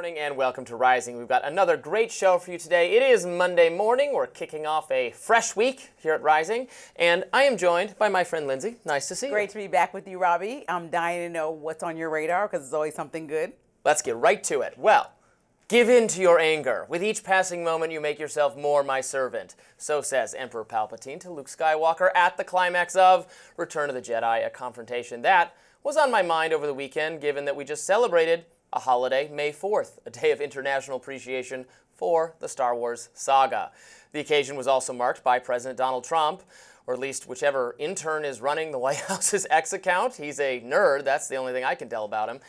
morning and welcome to Rising. We've got another great show for you today. It is Monday morning. We're kicking off a fresh week here at Rising, and I am joined by my friend Lindsay. Nice to see you. Great to be back with you, Robbie. I'm dying to know what's on your radar because it's always something good. Let's get right to it. Well, give in to your anger. With each passing moment, you make yourself more my servant. So says Emperor Palpatine to Luke Skywalker at the climax of Return of the Jedi, a confrontation that was on my mind over the weekend, given that we just celebrated a holiday, May 4th, a day of international appreciation for the Star Wars saga. The occasion was also marked by President Donald Trump, or at least whichever intern is running the White House's X account. He's a nerd, that's the only thing I can tell about him.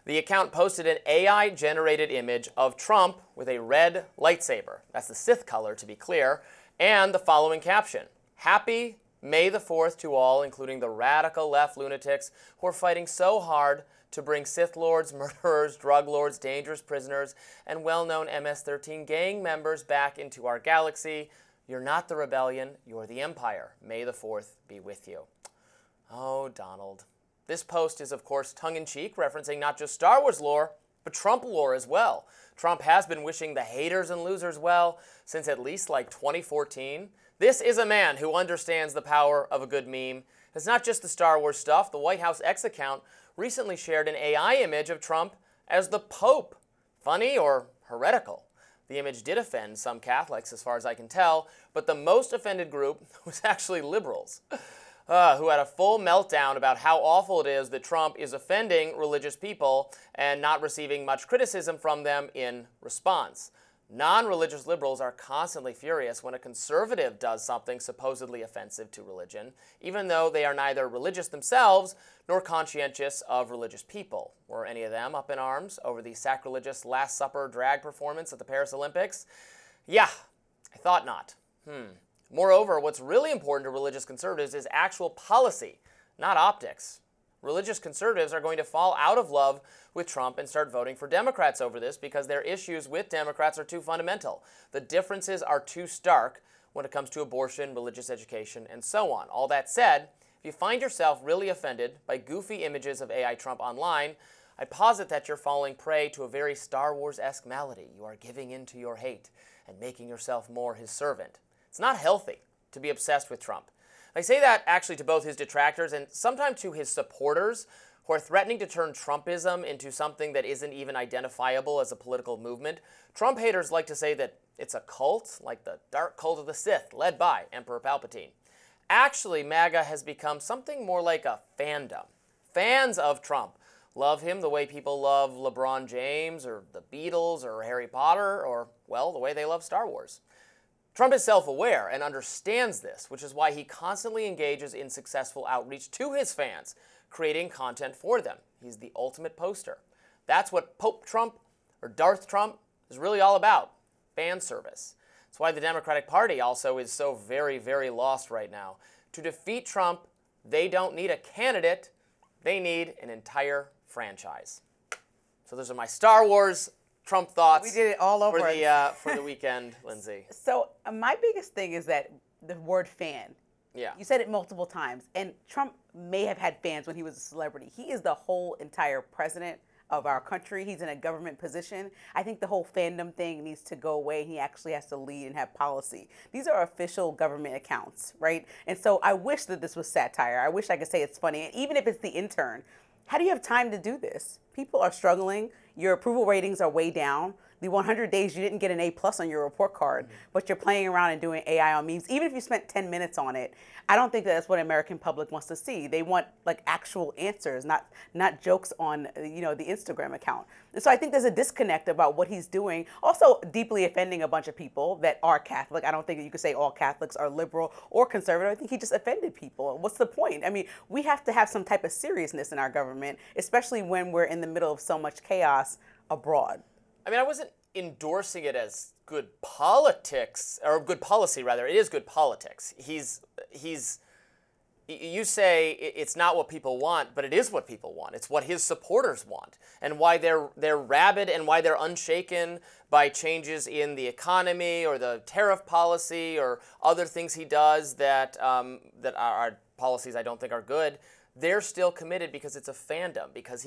The account posted an AI-generated image of Trump with a red lightsaber. That's the Sith color, to be clear, and the following caption: "Happy May the 4th to all, including the radical left lunatics who are fighting so hard to bring Sith lords, murderers, drug lords, dangerous prisoners, and well-known MS-13 gang members back into our galaxy. You're not the rebellion, you're the empire. May the 4th be with you." Oh, Donald. This post is, of course, tongue-in-cheek, referencing not just Star Wars lore, but Trump lore as well. Trump has been wishing the haters and losers well since at least like 2014. This is a man who understands the power of a good meme. It's not just the Star Wars stuff. The White House X account recently shared an AI image of Trump as the Pope. Funny or heretical? The image did offend some Catholics, as far as I can tell, but the most offended group was actually liberals, who had a full meltdown about how awful it is that Trump is offending religious people and not receiving much criticism from them in response. Non-religious liberals are constantly furious when a conservative does something supposedly offensive to religion, even though they are neither religious themselves nor conscientious of religious people. Were any of them up in arms over the sacrilegious Last Supper drag performance at the Paris Olympics? Yeah, I thought not. Moreover, what's really important to religious conservatives is actual policy, not optics. Religious conservatives are going to fall out of love with Trump and start voting for Democrats over this because their issues with Democrats are too fundamental. The differences are too stark when it comes to abortion, religious education, and so on. All that said, if you find yourself really offended by goofy images of AI Trump online, I posit that you're falling prey to a very Star Wars-esque malady. You are giving in to your hate and making yourself more his servant. It's not healthy to be obsessed with Trump. I say that actually to both his detractors and sometimes to his supporters who are threatening to turn Trumpism into something that isn't even identifiable as a political movement. Trump haters like to say that it's a cult, like the dark cult of the Sith, led by Emperor Palpatine. Actually, MAGA has become something more like a fandom. Fans of Trump love him the way people love LeBron James or the Beatles or Harry Potter or, well, the way they love Star Wars. Trump is self-aware and understands this, which is why he constantly engages in successful outreach to his fans, creating content for them. He's the ultimate poster. That's what Pope Trump or Darth Trump is really all about, fan service. That's why the Democratic Party also is so very, very lost right now. To defeat Trump, they don't need a candidate, they need an entire franchise. So those are my Star Wars Trump thoughts. We did it all over for the weekend, Lindsay. So my biggest thing is that the word fan. Yeah. You said it multiple times, and Trump may have had fans when he was a celebrity. He is the whole entire president of our country. He's in a government position. I think the whole fandom thing needs to go away. He actually has to lead and have policy. These are official government accounts, right? And so I wish that this was satire. I wish I could say it's funny. And even if it's the intern, how do you have time to do this? People are struggling. Your approval ratings are way down. The 100 days you didn't get an A+ on your report card, but you're playing around and doing AI on memes. Even if you spent 10 minutes on it, I don't think that's what American public wants to see. They want like actual answers, not jokes on the Instagram account. And so I think there's a disconnect about what he's doing. Also deeply offending a bunch of people that are Catholic. I don't think that you could say all Catholics are liberal or conservative. I think he just offended people. What's the point? I mean, we have to have some type of seriousness in our government, especially when we're in the middle of so much chaos abroad. I mean, I wasn't endorsing it as good politics, or good policy, rather. It is good politics. You say it's not what people want, but it is what people want. It's what his supporters want, and why they're rabid and why they're unshaken by changes in the economy or the tariff policy or other things he does that are policies I don't think are good. They're still committed because it's a fandom, because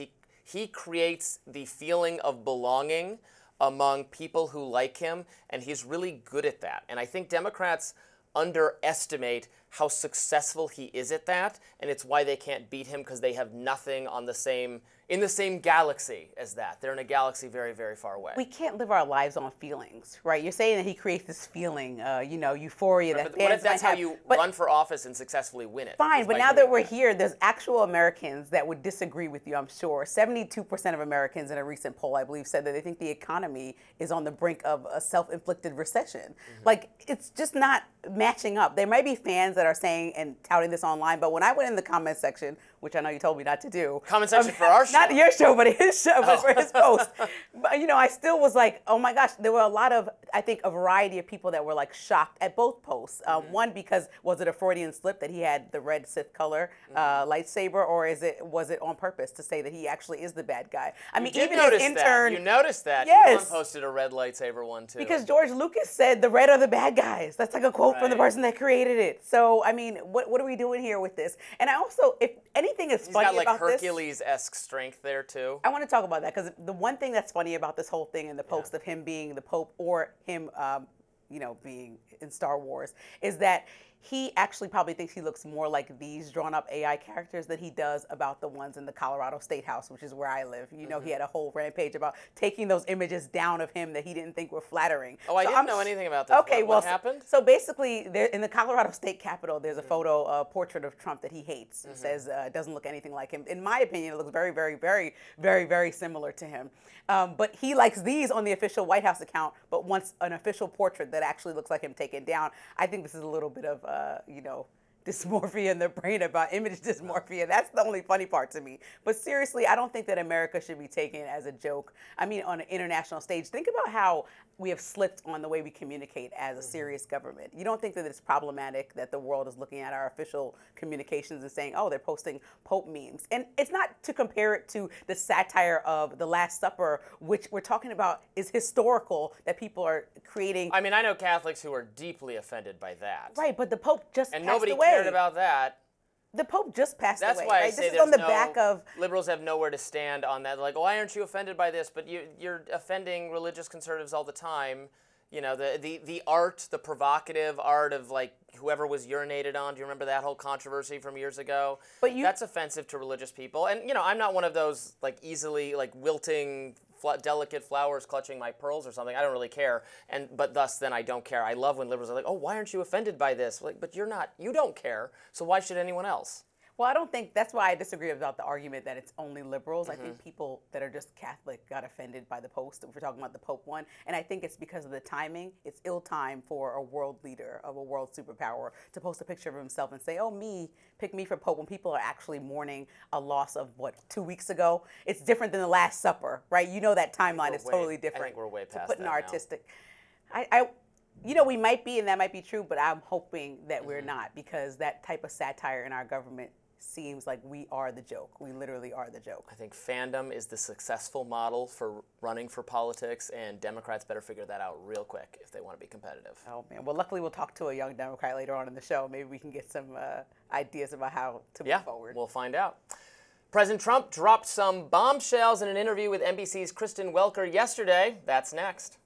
he creates the feeling of belonging among people who like him, and he's really good at that. And I think Democrats underestimate how successful he is at that, and it's why they can't beat him, because they have nothing on the same in the same galaxy as that. They're in a galaxy very, very far away. We can't live our lives on feelings, right? You're saying that he creates this feeling, euphoria that But fans what if that's might how have. you But run for office and successfully win it? fine, is but by now doing that we're here, there's actual Americans that would disagree with you, I'm sure. 72% of Americans in a recent poll, I believe, said that they think the economy is on the brink of a self-inflicted recession. Like, it's just not matching up. There might be fans that are saying and touting this online, but when I went in the comment section, which I know you told me not to do. Comment section for our show. Not your show, but his show, but for his post. But, I still was like, oh my gosh, there were a lot of, I think, a variety of people that were like shocked at both posts. One, because was it a Freudian slip that he had the red Sith color lightsaber, or was it on purpose to say that he actually is the bad guy? I mean, even his intern. You noticed that. Yes. Elon posted a red lightsaber one too. Because George Lucas said the red are the bad guys. That's like a quote from the person that created it. So, I mean, what are we doing here with this? And I also, if anything is He's funny got like about this, Hercules-esque strength there too. I want to talk about that, because the one thing that's funny about this whole thing and the post of him being the Pope, or him, being in Star Wars, is that he actually probably thinks he looks more like these drawn-up AI characters than he does about the ones in the Colorado State House, which is where I live. He had a whole rampage about taking those images down of him that he didn't think were flattering. Oh, I didn't know anything about this. Okay, what happened? So basically, there, in the Colorado State Capitol, there's a photo, portrait of Trump that he hates. He says doesn't look anything like him. In my opinion, it looks very, very, very, very, very similar to him. But he likes these on the official White House account, but wants an official portrait that actually looks like him taken down. I think this is a little bit of, dysmorphia in the brain about image dysmorphia. That's the only funny part to me. But seriously, I don't think that America should be taken as a joke. I mean, on an international stage, think about how we have slipped on the way we communicate as a serious government. You don't think that it's problematic that the world is looking at our official communications and saying, oh, they're posting Pope memes. And it's not to compare it to the satire of The Last Supper, which we're talking about is historical, that people are creating. I mean, I know Catholics who are deeply offended by that. Right, but the Pope just And passed nobody away. cared about that. The Pope just passed That's away. why I right? say This is there's on the back of. liberals have nowhere to stand on that. Like, why aren't you offended by this? But you're offending religious conservatives all the time. The art, the provocative art of like whoever was urinated on. Do you remember that whole controversy from years ago? But that's offensive to religious people. And I'm not one of those like easily like wilting delicate flowers clutching my pearls or something. I don't really care. But thus then I don't care. I love when liberals are like, oh, why aren't you offended by this? Like, but you don't care. So why should anyone else? Well, I don't think that's why I disagree about the argument that it's only liberals. I think people that are just Catholic got offended by the post, if we're talking about the Pope one. And I think it's because of the timing. It's ill-timed for a world leader of a world superpower to post a picture of himself and say, oh, pick me for Pope, when people are actually mourning a loss of, 2 weeks ago? It's different than the Last Supper, right? That timeline is totally different. I think we're way past to put that an now. artistic. We might be, and that might be true, but I'm hoping that we're not, because that type of satire in our government seems like we are the joke. We literally are the joke. I think Fandom is the successful model for running for politics, and Democrats better figure that out real quick if they want to be competitive. Oh, man. Well, luckily we'll talk to a young Democrat later on in the show. Maybe we can get some ideas about how to move forward. We'll find out. President Trump dropped some bombshells in an interview with NBC's Kristen Welker yesterday. That's next.